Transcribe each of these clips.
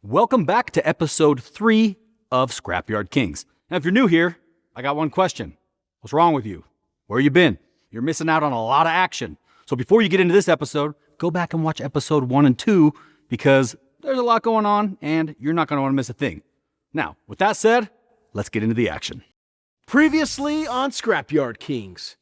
Welcome back to episode 3 of Scrapyard Kings. Now, if you're new here, I got one question. What's wrong with you? Where you been? You're missing out on a lot of action. So before you get into this episode, go back and watch episode 1 and 2 because there's a lot going on and you're not going to want to miss a thing. Now, with that said, let's get into the action. Previously on Scrapyard Kings.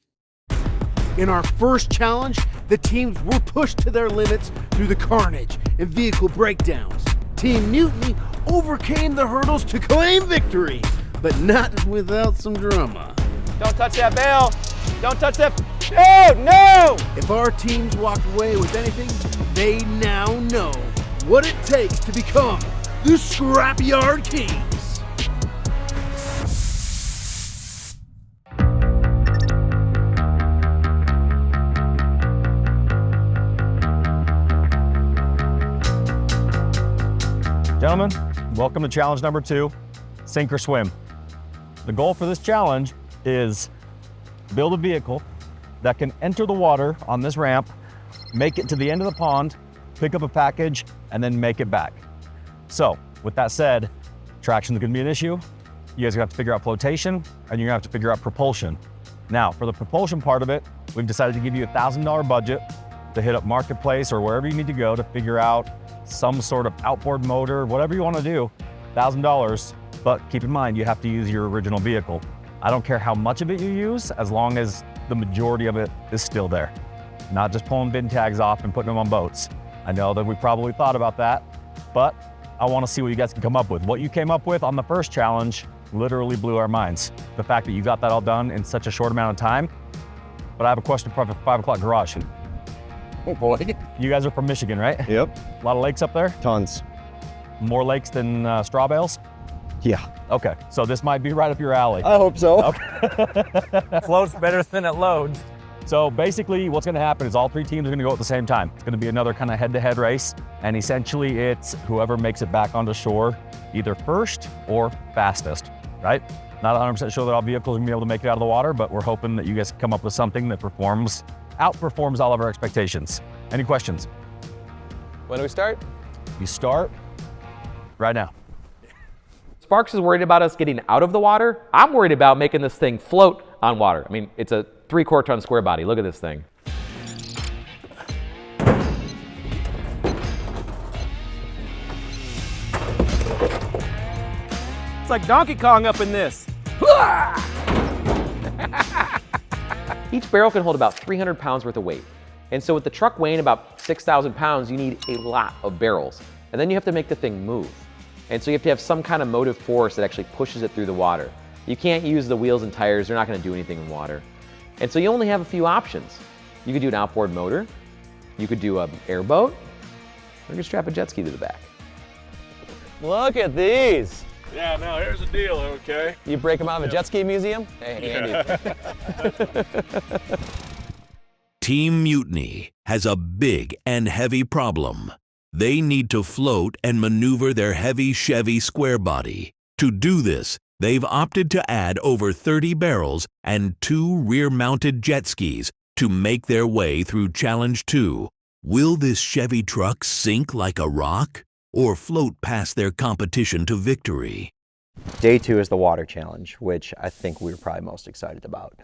In our first challenge, the teams were pushed to their limits through the carnage and vehicle breakdowns. Team Mutiny overcame the hurdles to claim victory, but not without some drama. Don't touch that bale! Don't touch that... Oh, no! If our teams walked away with anything, they now know what it takes to become the Scrapyard Kings. Gentlemen, welcome to challenge number 2, sink or swim. The goal for this challenge is build a vehicle that can enter the water on this ramp, make it to the end of the pond, pick up a package, and then make it back. So, with that said, traction is gonna be an issue. You guys are gonna have to figure out flotation, and you're gonna have to figure out propulsion. Now, for the propulsion part of it, we've decided to give you a $1,000 budget to hit up Marketplace or wherever you need to go to figure out some sort of outboard motor, whatever you want to do, $1,000, but keep in mind, you have to use your original vehicle. I don't care how much of it you use, as long as the majority of it is still there. Not just pulling bin tags off and putting them on boats. I know that we probably thought about that, but I want to see what you guys can come up with. What you came up with on the first challenge literally blew our minds. The fact that you got that all done in such a short amount of time. But I have a question for the 5 o'clock garage. Oh boy. You guys are from Michigan, right? Yep. A lot of lakes up there? Tons. More lakes than straw bales? Yeah. Okay, so this might be right up your alley. I hope so. Okay. Floats better than it loads. So basically what's gonna happen is all 3 teams are gonna go at the same time. It's gonna be another kind of head-to-head race, and essentially it's whoever makes it back onto shore, either first or fastest, right? Not 100% sure that all vehicles are gonna be able to make it out of the water, but we're hoping that you guys come up with something that outperforms all of our expectations. Any questions? When do we start? You start right now. Sparks is worried about us getting out of the water. I'm worried about making this thing float on water. I mean, it's a 3/4 ton square body. Look at this thing. It's like Donkey Kong up in this. Each barrel can hold about 300 pounds worth of weight. And so with the truck weighing about 6,000 pounds, you need a lot of barrels. And then you have to make the thing move. And so you have to have some kind of motive force that actually pushes it through the water. You can't use the wheels and tires, they're not gonna do anything in water. And so you only have a few options. You could do an outboard motor, you could do an airboat, or you could strap a jet ski to the back. Look at these. Yeah, no, here's the deal, okay? You break them out of a jet ski museum? Hey, Andy. Team Mutiny has a big and heavy problem. They need to float and maneuver their heavy Chevy square body. To do this, they've opted to add over 30 barrels and 2 rear-mounted jet skis to make their way through Challenge 2. Will this Chevy truck sink like a rock or float past their competition to victory? Day 2 is the water challenge, which I think we were probably most excited about.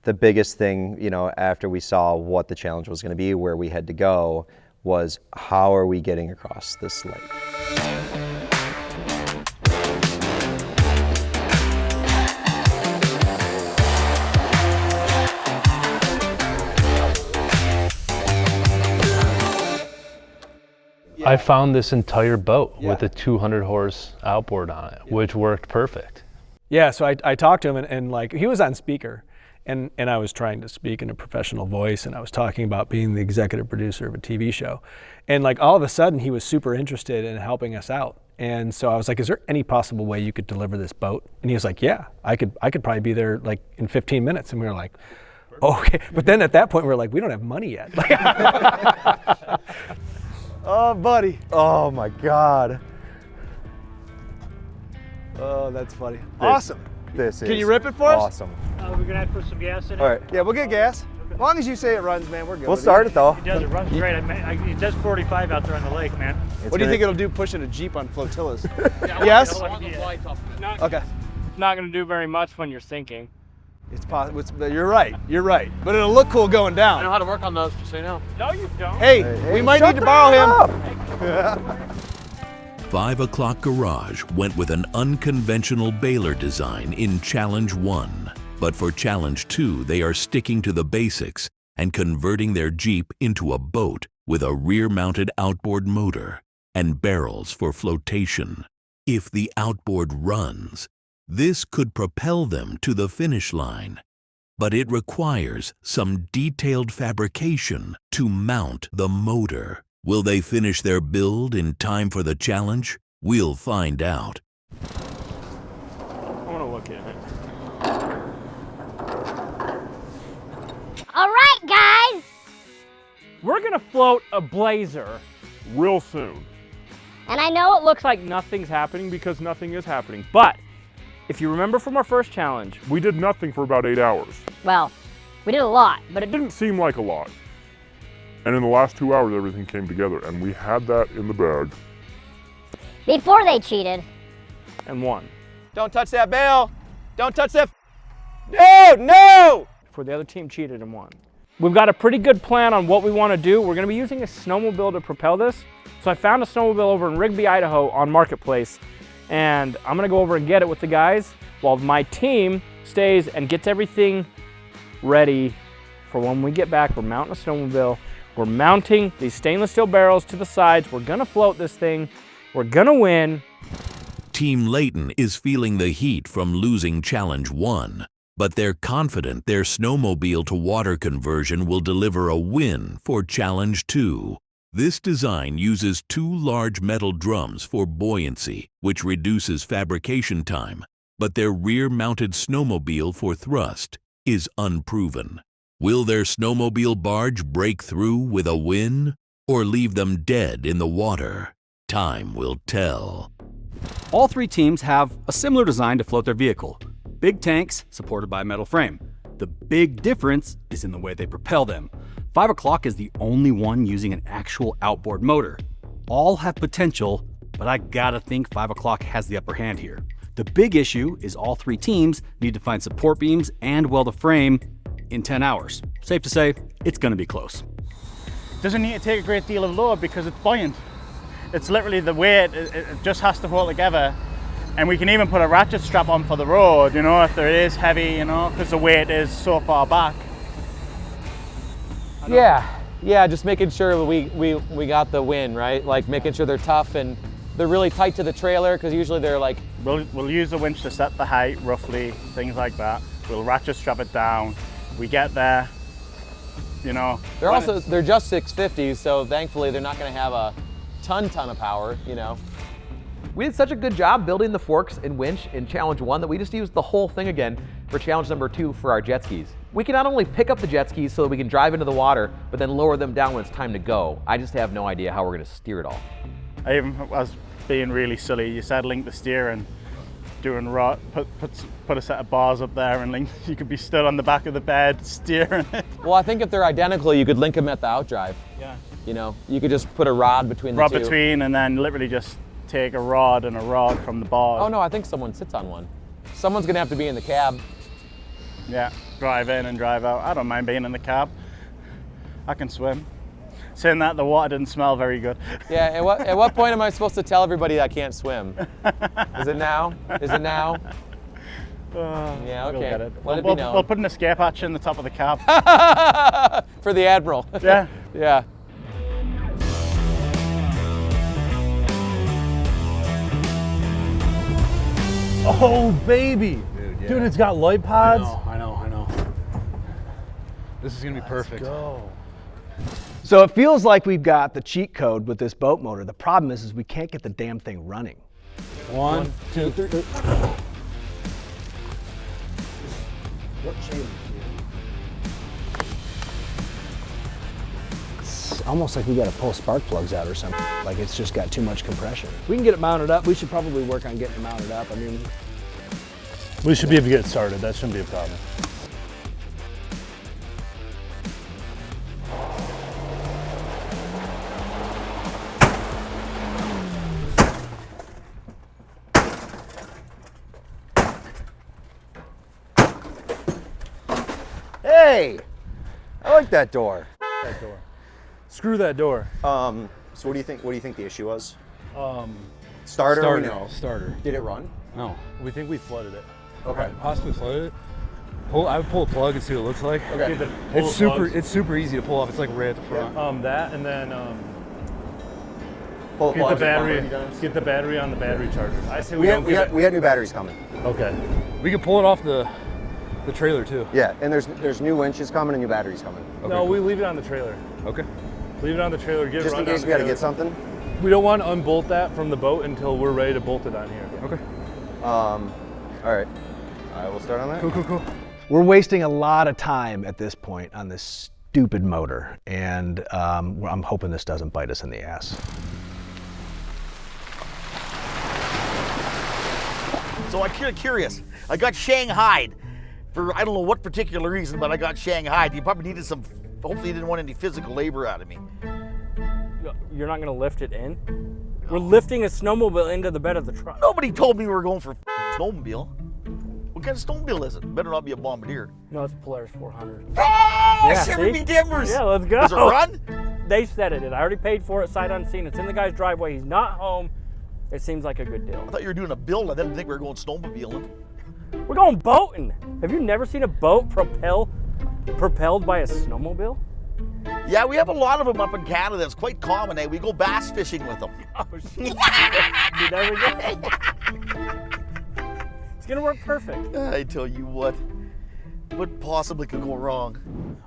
The biggest thing, after we saw what the challenge was going to be, where we had to go, was how are we getting across this lake? I found this entire boat with a 200 horse outboard on it, which worked perfect. Yeah, so I talked to him and like he was on speaker and I was trying to speak in a professional voice and I was talking about being the executive producer of a TV show. And like all of a sudden he was super interested in helping us out. And so I was like, is there any possible way you could deliver this boat? And he was like, yeah, I could probably be there like in 15 minutes. And we were like, okay. But then at that point we were like, we don't have money yet. Oh, buddy. Oh, my God. Oh, that's funny. Awesome. This is Can you rip it for us? Awesome. We're gonna have to put some gas in it. All right. Yeah, we'll get gas. long as you say it runs, man, we're good. We'll start it though. It does. It runs great. It does 45 out there on the lake, man. What do you think it'll do pushing a Jeep on flotillas? Yes? Okay. It's not going to do very much when you're sinking. It's possible. You're right. You're right. But it'll look cool going down. I know how to work on those, just so you know. No, you don't. Hey, we might need to borrow him. 5 O'Clock Garage went with an unconventional baler design in Challenge 1. But for Challenge 2, they are sticking to the basics and converting their Jeep into a boat with a rear-mounted outboard motor and barrels for flotation. If the outboard runs, this could propel them to the finish line. But it requires some detailed fabrication to mount the motor. Will they finish their build in time for the challenge? We'll find out. I want to look at it. All right, guys. We're going to float a Blazer real soon. And I know it looks Like nothing's happening because nothing is happening. But if you remember from our first challenge, We did nothing for about 8 hours. well, we did a lot, but it Didn't seem like a lot. And in the last 2 hours, everything came together, and we had that in the bag. before they cheated. and won. Don't touch that bale. Don't touch that. No, no! For the other team cheated and won. We've got a pretty good plan on what we want to do. We're going to be using a snowmobile to propel this. So I found a snowmobile over in Rigby, Idaho on Marketplace, and I'm going to go over and get it with the guys while my team stays and gets everything ready for when we get back. We're mounting a snowmobile. We're mounting these stainless steel barrels to the sides. We're going to float this thing. We're going to win. Team Layton is feeling the heat from losing Challenge 1, but they're confident their snowmobile to water conversion will deliver a win for Challenge 2. This design uses 2 large metal drums for buoyancy, which reduces fabrication time, but their rear-mounted snowmobile for thrust is unproven. Will their snowmobile barge break through with a win, or leave them dead in the water? Time will tell. All 3 teams have a similar design to float their vehicle. Big tanks supported by a metal frame. The big difference is in the way they propel them. 5 O'Clock is the only one using an actual outboard motor. All have potential, but I gotta think 5 O'Clock has the upper hand here. The big issue is all 3 teams need to find support beams and weld a frame in 10 hours. Safe to say, it's gonna be close. Doesn't need to take a great deal of load because it's buoyant. It's literally the weight, it just has to hold together. And we can even put a ratchet strap on for the road, you know, if there is heavy, you know, because the weight is so far back. Yeah, just making sure we got the win, right? Like making sure they're tough and they're really tight to the trailer, because usually they're like... We'll use the winch to set the height, roughly, things like that. We'll ratchet strap it down. We get there, you know. They're just 650s, so thankfully they're not gonna have a ton of power, you know. We did such a good job building the forks and winch in Challenge 1 that we just used the whole thing again for Challenge number 2 for our jet skis. We can not only pick up the jet skis so that we can drive into the water, but then lower them down when it's time to go. I just have no idea how we're gonna steer it all. I was being really silly. You said link the steer and doing rod, put a set of bars up there and link, you could be stood on the back of the bed steering it. Well, I think if they're identical, you could link them at the outdrive. Yeah. You know, you could just put a rod between the two. Rod between, and then literally just take a rod and a rod from the bars. Oh no, I think someone sits on one. Someone's gonna have to be in the cab. Yeah, drive in and drive out. I don't mind being in the cab. I can swim. Saying that, the water didn't smell very good. Yeah, at what point am I supposed to tell everybody I can't swim? Is it now? Is it now? Yeah, okay. We'll get it. Let it be known. We'll put an escape hatch in the top of the cab. For the Admiral. Yeah. Yeah. Oh, baby. Dude, it's got light pods. I know. This is gonna be perfect. So it feels like we've got the cheat code with this boat motor. The problem is we can't get the damn thing running. 1, 2, 3. It's almost like we got to pull spark plugs out or something. Like it's just got too much compression. If we can get it mounted up, we should probably work on getting it mounted up. I mean, We should be able to get started. That shouldn't be a problem. Hey, I like that door. That door. Screw that door. So what do you think? What do you think the issue was? Starter. We know. Starter. Did it run? No. We think we flooded it. Okay. Possibly flooded it. I would pull a plug and see what it looks like. Okay. It's super easy to pull off. It's like right at the front. That and then Pull get the battery. Get the battery on the battery charger. I say we had new batteries coming. Okay. We can pull it off the trailer too. Yeah, and there's new winches coming and new batteries coming. Okay, no, we leave it on the trailer. Okay. Leave it on the trailer. Get just it in case we got to get something. We don't want to unbolt that from the boat until we're ready to bolt it on here. Okay. All right. We'll start on that. Cool. We're wasting a lot of time at this point on this stupid motor, and I'm hoping this doesn't bite us in the ass. So I'm curious. I got shanghaied for I don't know what particular reason, but I got shanghaied. You probably needed some. Hopefully, you didn't want any physical labor out of me. You're not gonna lift it in? We're lifting a snowmobile into the bed of the truck. Nobody told me we were going for a snowmobile. What kind of snowmobile is it? Better not be a Bombardier. No, it's a Polaris 400. Oh, shiver me timbers! Yeah, let's go. Does it run? They said it. I already paid for it, sight unseen. It's in the guy's driveway. He's not home. It seems like a good deal. I thought you were doing a build. I didn't think we were going snowmobiling. We're going boating. Have you never seen a boat propelled by a snowmobile? Yeah, we have a lot of them up in Canada. It's quite common. We go bass fishing with them. Oh, shit. Do that again. It's gonna work perfect. I tell you what possibly could go wrong?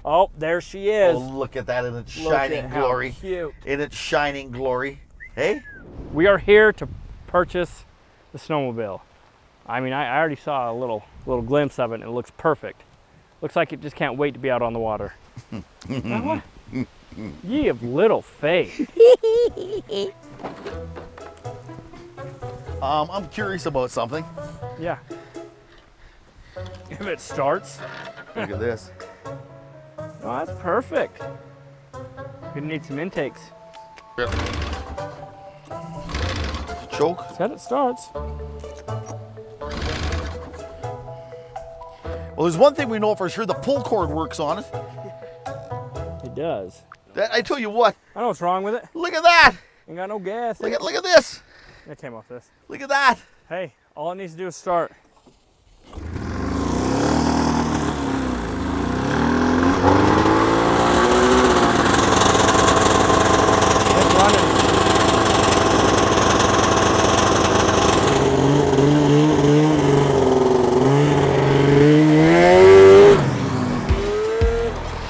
Oh, there she is. Oh, look at that in its shining glory. Cute. In its shining glory. Hey? We are here to purchase the snowmobile. I mean, I already saw a little glimpse of it, and it looks perfect. Looks like it just can't wait to be out on the water. Ye of little faith. I'm curious about something. Yeah. If it starts. Look at this. Oh, that's perfect. Gonna need some intakes. Choke. Said it starts. Well, there's one thing we know for sure, the pull cord works on it. It does. I tell you what. I know what's wrong with it. Look at that. Ain't got no gas. Look at this. It came off this. Look at that. Hey, all it needs to do is start. It's running.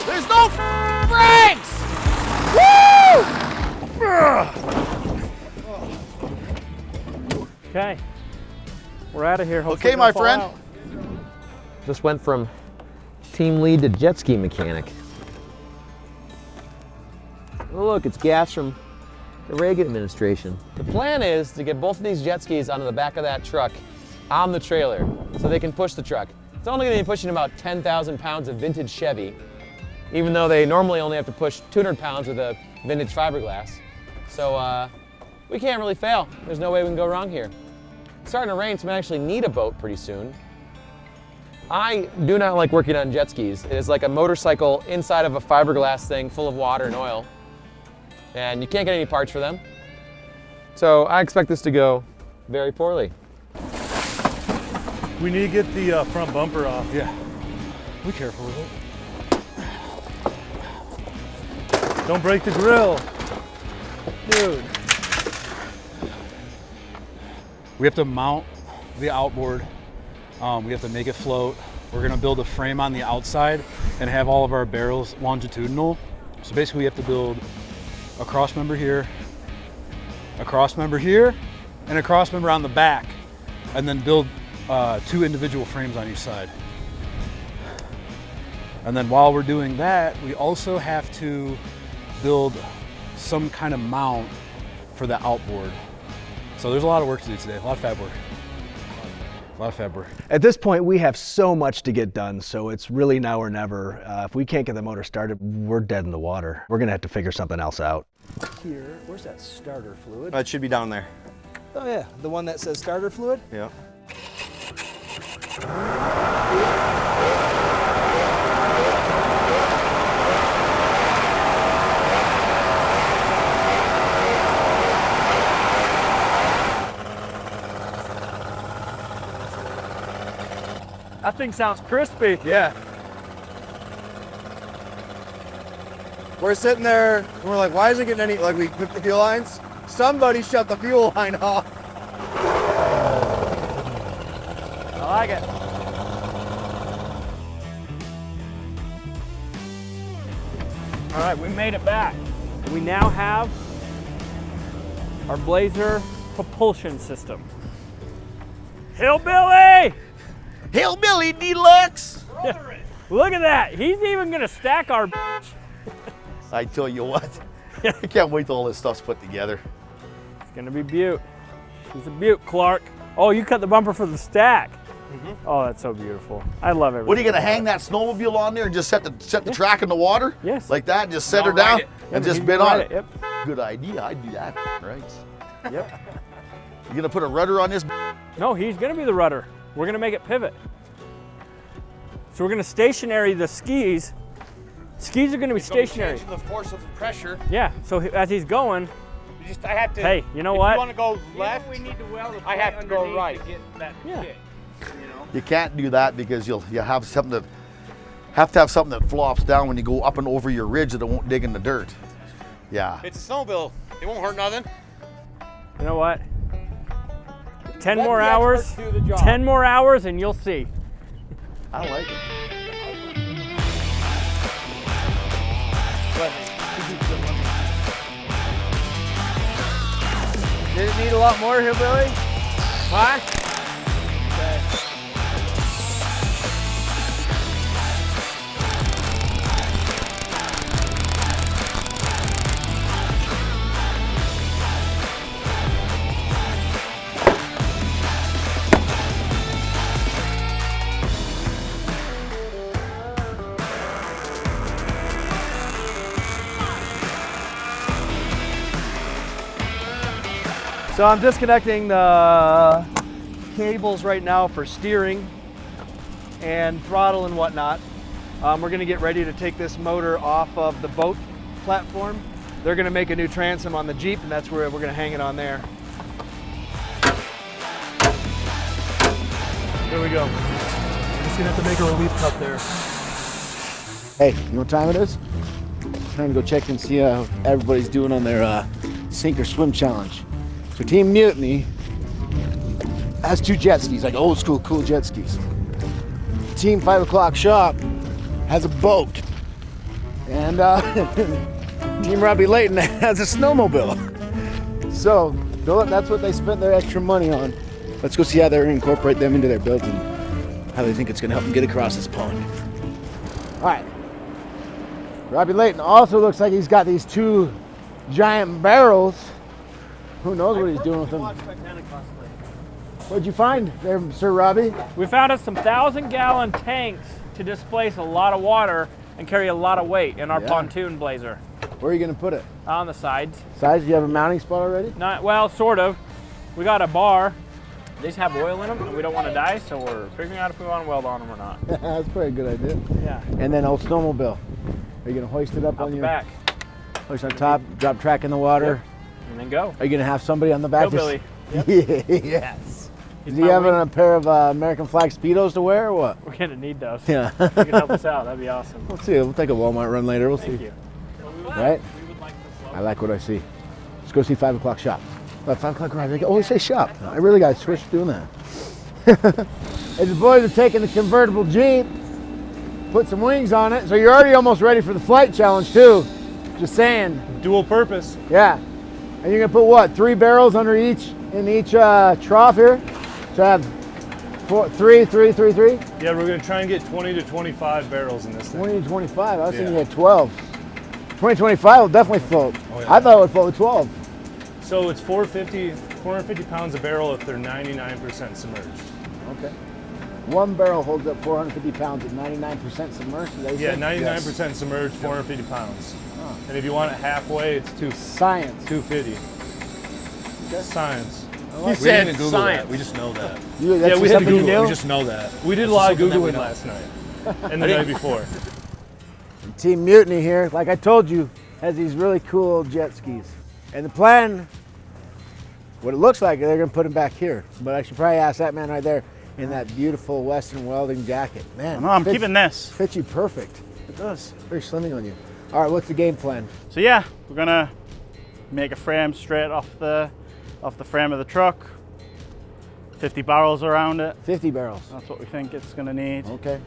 There's no brakes! Woo! Okay, we're out of here. Hopefully Okay, my friend. out. Just went from team lead to jet ski mechanic. Oh, look, it's gas from the Reagan administration. The plan is to get both of these jet skis onto the back of that truck on the trailer so they can push the truck. It's only going to be pushing about 10,000 pounds of vintage Chevy, even though they normally only have to push 200 pounds with a vintage fiberglass. So we can't really fail. There's no way we can go wrong here. It's starting to rain, so we might actually need a boat pretty soon. I do not like working on jet skis. It is like a motorcycle inside of a fiberglass thing full of water and oil. And you can't get any parts for them. So I expect this to go very poorly. We need to get the front bumper off. Yeah. Be careful with it. Don't break the grill. Dude. We have to mount the outboard. We have to make it float. We're gonna build a frame on the outside and have all of our barrels longitudinal. So basically we have to build a cross member here, a cross member here, and a cross member on the back, and then build 2 individual frames on each side. And then while we're doing that, we also have to build some kind of mount for the outboard. So there's a lot of work to do today, a lot of fab work. A lot of fab work. At this point, we have so much to get done, so it's really now or never. If we can't get the motor started, we're dead in the water. We're gonna have to figure something else out. Here, where's that starter fluid? It should be down there. Oh yeah, the one that says starter fluid? Yeah. That thing sounds crispy. Yeah. We're sitting there and we're like, why is it getting any, like we clipped the fuel lines? Somebody shut the fuel line off. I like it. All right, we made it back. We now have our Blazer propulsion system. Hillbilly! Hillbilly Deluxe! Look at that. He's even gonna stack our I tell you what, I can't wait till all this stuff's put together. It's gonna be beaut. He's a beaut, Clark. Oh, you cut the bumper for the stack. Oh, that's so beautiful. I love everything. What are you gonna hang that snowmobile on there and just set the track in the water? Yes. Like that, just set her down and just bid on it. Yep. Good idea, I'd do that, right? Yep. You gonna put a rudder on this? No, he's gonna be the rudder. We're gonna make it pivot. So we're gonna stationary the skis. Skis are gonna be stationary. Changing the force of the pressure. Yeah, so as he's going, I have to. hey, you know if what? you want to go left, I have to go right. To get that kick, You can't do that because you have something that have to have something that flops down when you go up and over your ridge that it won't dig in the dirt. Yeah. It's a snowmobile. It won't hurt nothing. You know what? 10 Let more the hours. expert do the job. 10 more hours and you'll see. I like it. Did it need a lot more, Hillbilly? Huh? So I'm disconnecting the cables right now for steering and throttle and whatnot. We're gonna get ready to take this motor off of the boat platform. They're gonna make a new transom on the Jeep and that's where we're gonna hang it on there. There we go. I'm just gonna have to make a relief cut there. Hey, you know what time it is? Time to go check and see how everybody's doing on their sink or swim challenge. So Team Mutiny has 2 jet skis, like old school cool jet skis. Team 5 o'clock shop has a boat. And Team Robbie Layton has a snowmobile. So that's what they spent their extra money on. Let's go see how they incorporate them into their builds and how they think it's gonna help them get across this pond. All right. Robbie Layton also looks like he's got these 2 giant barrels. Who knows what he's doing with them? What'd you find there, Sir Robbie? We found us some 1,000-gallon tanks to displace a lot of water and carry a lot of weight in our pontoon Blazer. Where are you gonna put it? On the sides. Sides? Do you have a mounting spot already? Not well, sort of. We got a bar. They just have oil in them, and we don't want to die, so we're figuring out if we want to weld on them or not. That's probably a good idea. Yeah. And then old snowmobile. Are you gonna hoist it up on the your back? Hoist on top, drop track in the water. Yep. And then go. Are you gonna have somebody on the back? Hillbilly. Yep. Yes. Is he having a pair of American flag Speedos to wear or what? We're gonna need those. Yeah. If you can help us out, that'd be awesome. We'll see. We'll take a Walmart run later. We'll Thank see. you. Right? I like what I see. Let's go see 5 o'clock shop. 5 o'clock arrive. They always say shop. I really got to switch to doing that. Hey, the boys are taking the convertible Jeep, put some wings on it. So you're already almost ready for the flight challenge too. Just saying. Dual purpose. Yeah. And you're gonna put what? 3 barrels under each in each trough here. So have 3. Yeah, we're gonna try and get 20 to 25 barrels in this thing. 20 to 25. I was thinking you had 12. 20, 25 will definitely float. Oh, yeah. I thought it would float with 12. So it's 450 pounds a barrel if they're 99% submerged. Okay. 1 barrel holds up 450 pounds at 99% submerged. Is that what you Yeah, said? 99% submerged, 450 pounds. And if you want it halfway, it's Science. 250. Okay. Science. He said science. We just know that. That's Yeah, we just had to something you Google. do? We just know that. We did a lot of Googling last night and the night before. Team Mutiny here, like I told you, has these really cool old jet skis. And the plan, what it looks like, they're gonna put them back here. But I should probably ask that man right there. in that beautiful Western welding jacket. Man, No, I'm keeping this. Fits you perfect. It does. Very slimming on you. All right, what's the game plan? So yeah, we're gonna make a frame straight off the frame of the truck. 50 barrels around it. 50 barrels. That's what we think it's gonna need. Okay.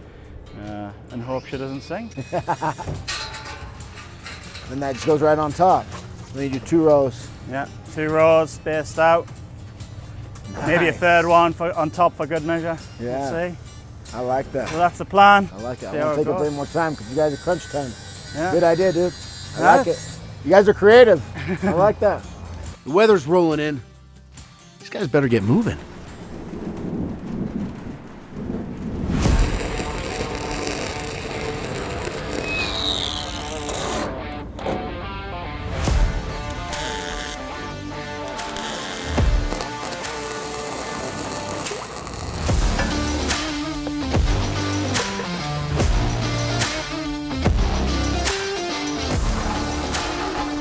And hope she doesn't sing. And that just goes right on top. We need you 2 rows. Yeah, 2 rows spaced out. Maybe a third one on top for good measure. Yeah. We'll see. I like that. So that's the plan. I like that. See I how want to it take a bit goes. more time because you guys are crunch time. Yeah. Good idea, dude. I Yeah. like it. You guys are creative. I like that. The weather's rolling in. These guys better get moving.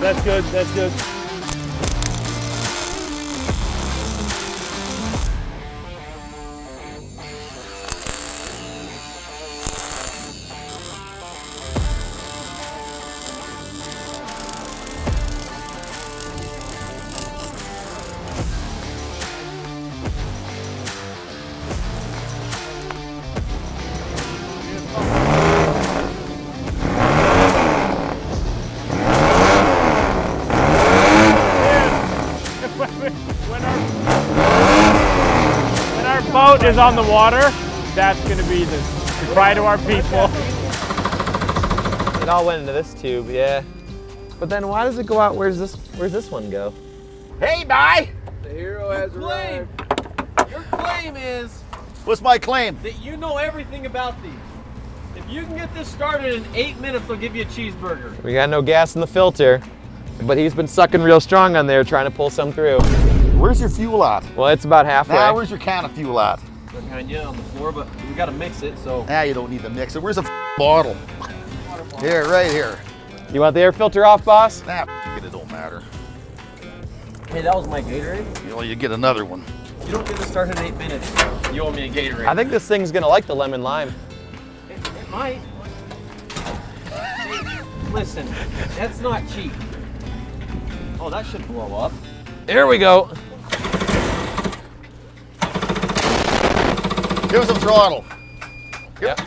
That's good, that's good. When our boat is on the water, that's going to be the pride of our people. It all went into this tube, yeah. But then why does it go out? Where's this one go? Hey, bye. The hero has arrived. Your claim is What's my claim? that you know everything about these. If you can get this started in 8 minutes, they'll give you a cheeseburger. We got no gas in the filter, but he's been sucking real strong on there trying to pull some through. Where's your fuel at? Well, it's about halfway. Now, where's your can of fuel at? Behind you on the floor, but we gotta mix it, so. Nah, you don't need to mix it. Where's the bottle? Here, right here. You want the air filter off, boss? Nah, it don't matter. Hey, that was my Gatorade. You get another one. You don't get this started in 8 minutes. You owe me a Gatorade. I think this thing's gonna like the lemon lime. It might. Hey, listen, that's not cheap. Oh, that should blow up. Here we go. Give us some throttle. Yep.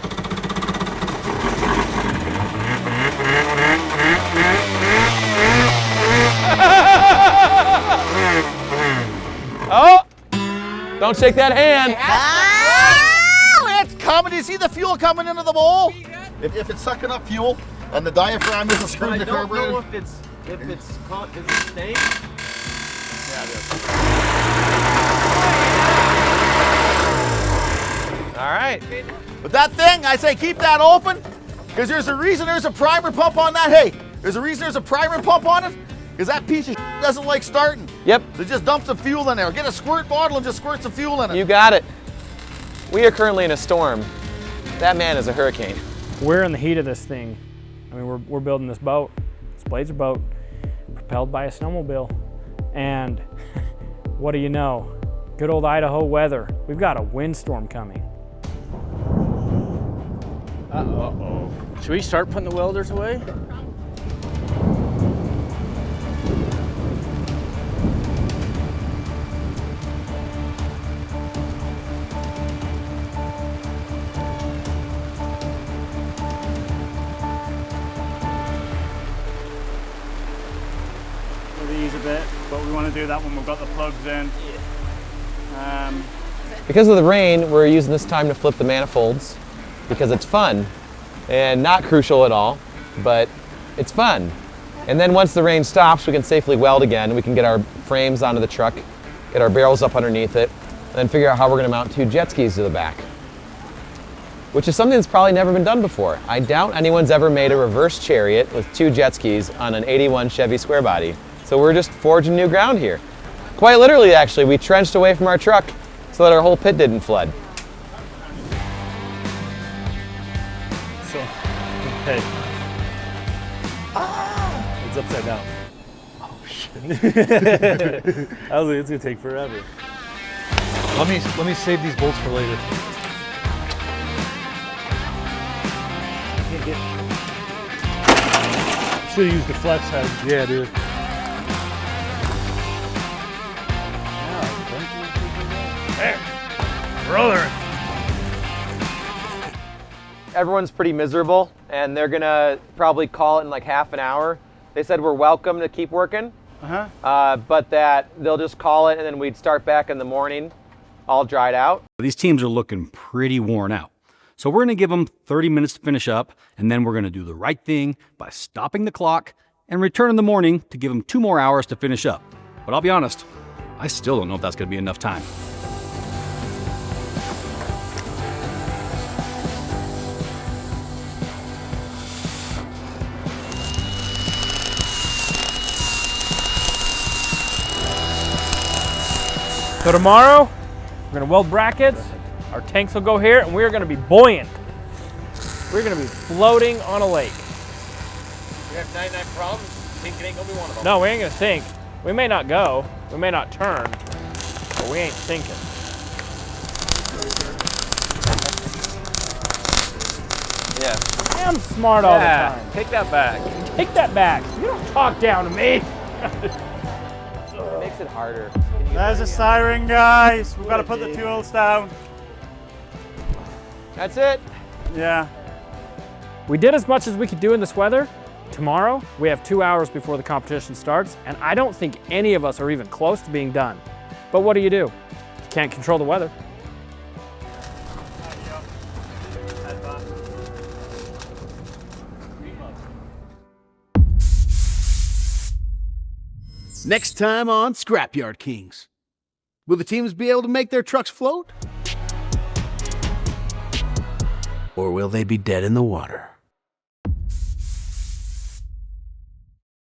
Oh! Don't shake that hand. Ah, it's coming. Do you see the fuel coming into the bowl? If it's sucking up fuel and the diaphragm isn't But screwed I to don't carburetor. know if it's caught, is it staying? Yeah, it is. All right. But that thing, I say keep that open because there's a reason there's a primer pump on that. Hey, there's a reason there's a primer pump on it because that piece of doesn't like starting. Yep. So just dump some fuel in there. Get a squirt bottle and just squirt some fuel in it. You got it. We are currently in a storm. That man is a hurricane. We're in the heat of this thing. I mean, we're building this boat, this Blazer boat, propelled by a snowmobile. And what do you know? Good old Idaho weather. We've got a windstorm coming. Uh-oh. Should we start putting the welders away? These a bit, but we want to do that when we've got the plugs in. Because of the rain, we're using this time to flip the manifolds because it's fun and not crucial at all, but it's fun. And then once the rain stops, we can safely weld again. We can get our frames onto the truck, get our barrels up underneath it, and then figure out how we're going to mount 2 jet skis to the back, which is something that's probably never been done before. I doubt anyone's ever made a reverse chariot with 2 jet skis on an 81 Chevy square body. So we're just forging new ground here. Quite literally, actually, we trenched away from our truck so that our whole pit didn't flood. So, hey. It's upside down. Oh, shit. I was like, it's gonna take forever. Let me save these bolts for later. Should have used the flex head. Yeah, dude. Brother. Everyone's pretty miserable, and they're gonna probably call it in like half an hour. They said we're welcome to keep working, but that they'll just call it, and then we'd start back in the morning, all dried out. These teams are looking pretty worn out. So we're going to give them 30 minutes to finish up, and then we're going to do the right thing by stopping the clock and return in the morning to give them 2 more hours to finish up. But I'll be honest, I still don't know if that's going to be enough time. So tomorrow, we're gonna weld brackets, our tanks will go here, and we're gonna be buoyant. We're gonna be floating on a lake. We have 99 problems. Thinking ain't gonna be one of them. No, we ain't gonna sink. We may not go, we may not turn, but we ain't sinking. Yeah. I'm smart all the time. Take that back. Take that back. You don't talk down to me. It makes it harder. There's a siren, guys. We've got to put the tools down. That's it. Yeah. We did as much as we could do in this weather. Tomorrow, we have 2 hours before the competition starts, and I don't think any of us are even close to being done. But what do? You can't control the weather. Next time on Scrapyard Kings. Will the teams be able to make their trucks float? Or will they be dead in the water?